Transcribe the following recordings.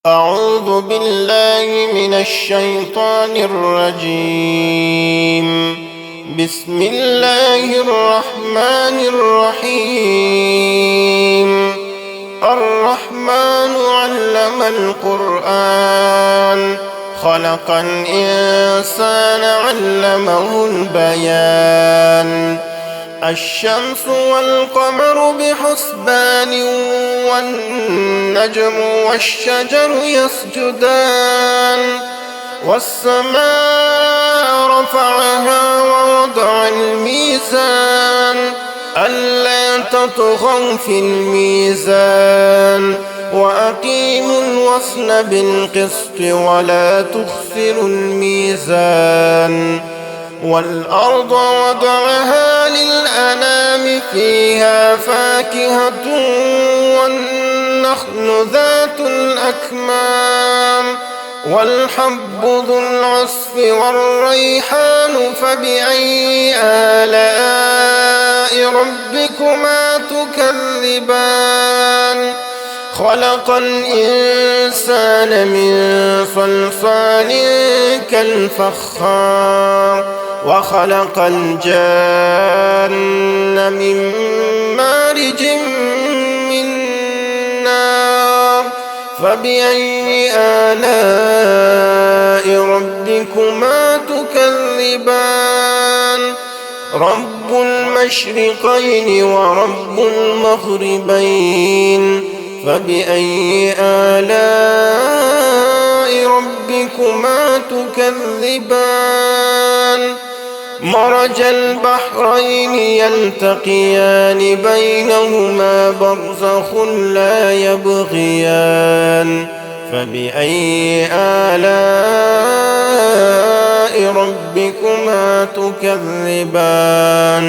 أعوذ بالله من الشيطان الرجيم. بسم الله الرحمن الرحيم. الرحمن علم القرآن خلق الإنسان علمه البيان. الشمس والقمر بحسبان والنجم والشجر يسجدان. والسماء رفعها ووضع الميزان ألا تطغوا في الميزان وأقيموا الوزن بالقسط ولا تخسروا الميزان. والأرض وضعها للأنام فيها فاكهة والنخل ذات الأكمام والحب ذو العصف والريحان فبأي آلاء ربكما تكذبان. خلق الإنسان من صلصال كالفخار وخلق الجان من مارج من نار فبأي آلاء ربكما تكذبان. رب المشرقين ورب المغربين فبأي آلاء ربكما تكذبان. مرج البحرين يلتقيان بينهما برزخ لا يبغيان فبأي آلاء ربكما تكذبان.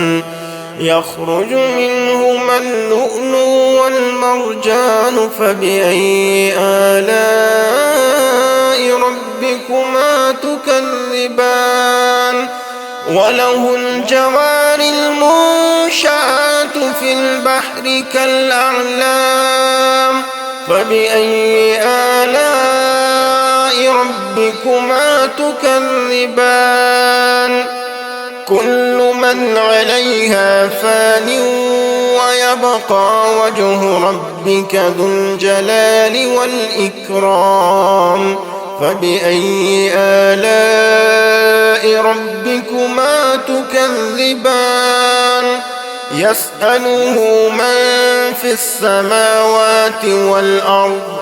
يخرج منهما اللؤلؤ والمرجان فبأي آلاء ربكما تكذبان. وله الجوار المنشآت في البحر كالأعلام فبأي آلاء ربكما تكذبان. كل من عليها فان ويبقى وجه ربك ذو الجلال والإكرام فبأي آلاء ربكما تكذبان. يسأله من في السماوات والأرض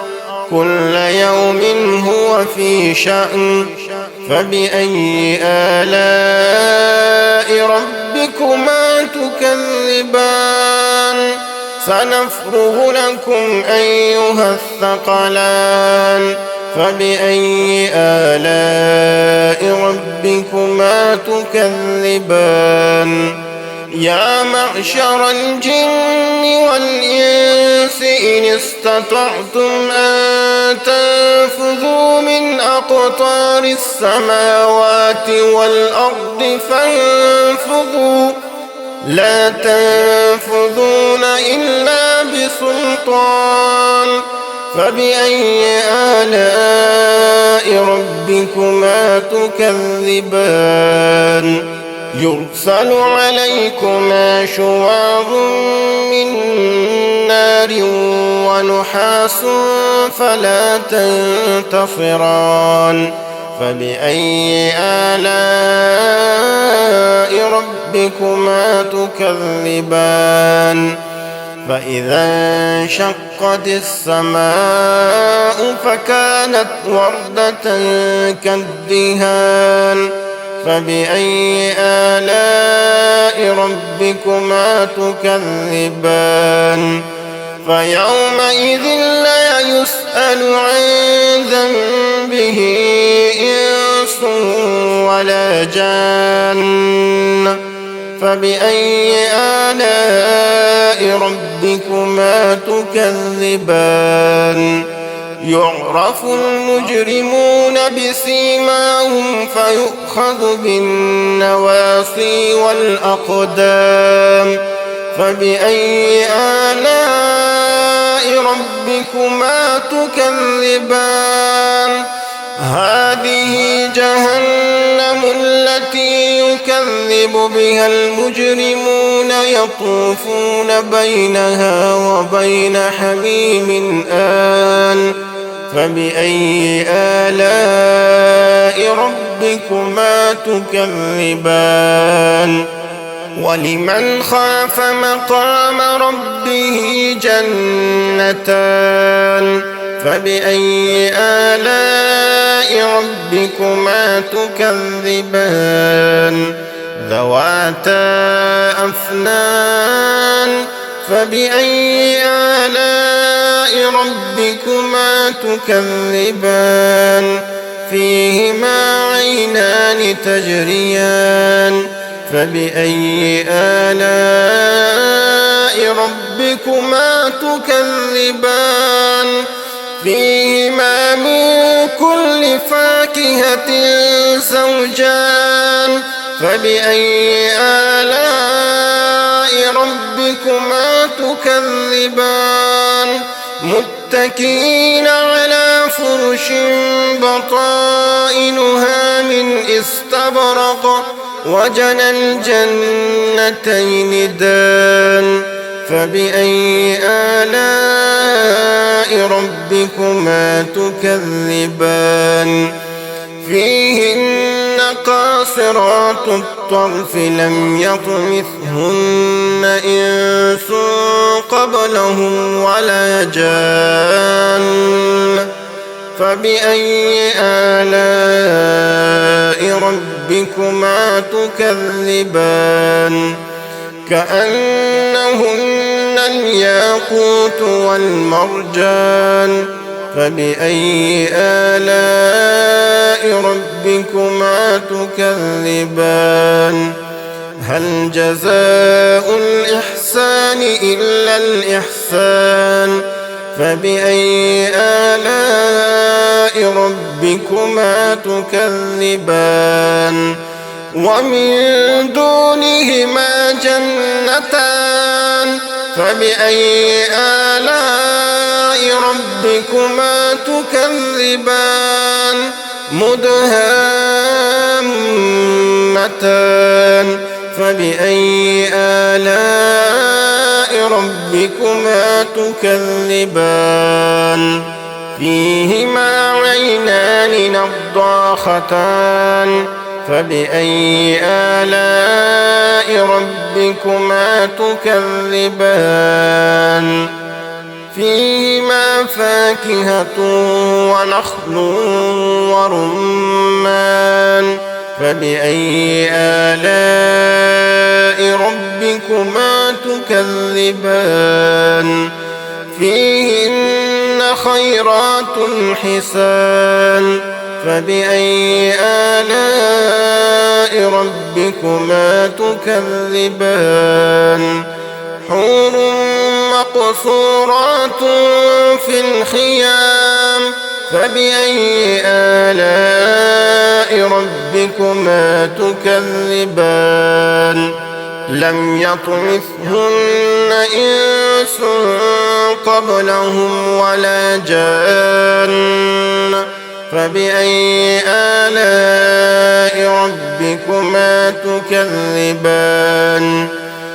كل يوم هو في شأن فبأي آلاء ربكما تكذبان. سنفرغ لكم أيها الثقلان فبأي آلاء ربكما تكذبان. يا معشر الجن والإنس إن استطعتم أن تنفذوا من أقطار السماوات والأرض فانفذوا لا تنفذون إلا بسلطان فبأي آلاء ربكما تكذبان. يرسل عليكما شواظ من نار ونحاس فلا تنتصران فبأي آلاء ربكما تكذبان. فإذا انشقت السماء فكانت وردة كالدهان فبأي آلاء ربكما تكذبان. فيومئذ لا يسأل عن ذنبه إنس ولا جان فبأي آلاء ربكما تكذبان. يعرف المجرمون بسيماهم فيؤخذ بالنواصي والأقدام فبأي آلاء ربكما ربكما تكذبان هذه جهنم التي يكذب بها المجرمون يطوفون بينها وبين حميم آن فبأي آلاء ربكما تكذبان ولمن خاف مقام ربه جنتان فبأي آلاء ربكما تكذبان ذواتا أفنان فبأي آلاء ربكما تكذبان فيهما عينان تجريان فبأي آلاء ربكما تكذبان فيهما من كل فاكهة زوجان فبأي آلاء ربكما تكذبان متكئين على فرش بطائنها من استبرق وجنى الجنتين دان فبأي آلاء ربكما تكذبان فيهن قاصرات الطرف لم يطمثهن إنس قبلهم ولا جان فبأي آلاء ربكما تكذبان كأنهن الياقوت والمرجان فبأي آلاء ربكما تكذبان هل جزاء الإحسان إلا الإحسان فبأي آلاء ربكما تكذبان ومن دونهما جنتان فبأي آلاء ربكما تكذبان مدهامتان فبأي آلاء ربكما تكذبان فيهما عينان نضاختان فبأي آلاء ربكما تكذبان فيهما فاكهة ونخل ورمان فبأي آلاء ربكما تكذبان فيهن خيرات حسان فبأي آلاء ربكما تكذبان حور مقصورات في الخيام فبأي آلاء ربكما تكذبان لم يطمثهن إنس قبلهم ولا جان فبأي آلاء ربكما تكذبان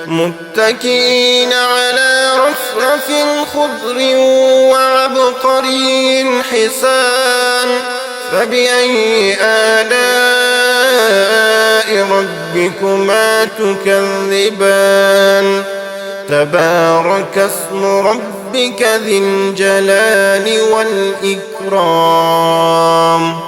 متكئين على رفرف خضر وعبقري حسان فبأي آلاء ربكما تكذبان تبارك اسم ربك ذي الجلال والإكرام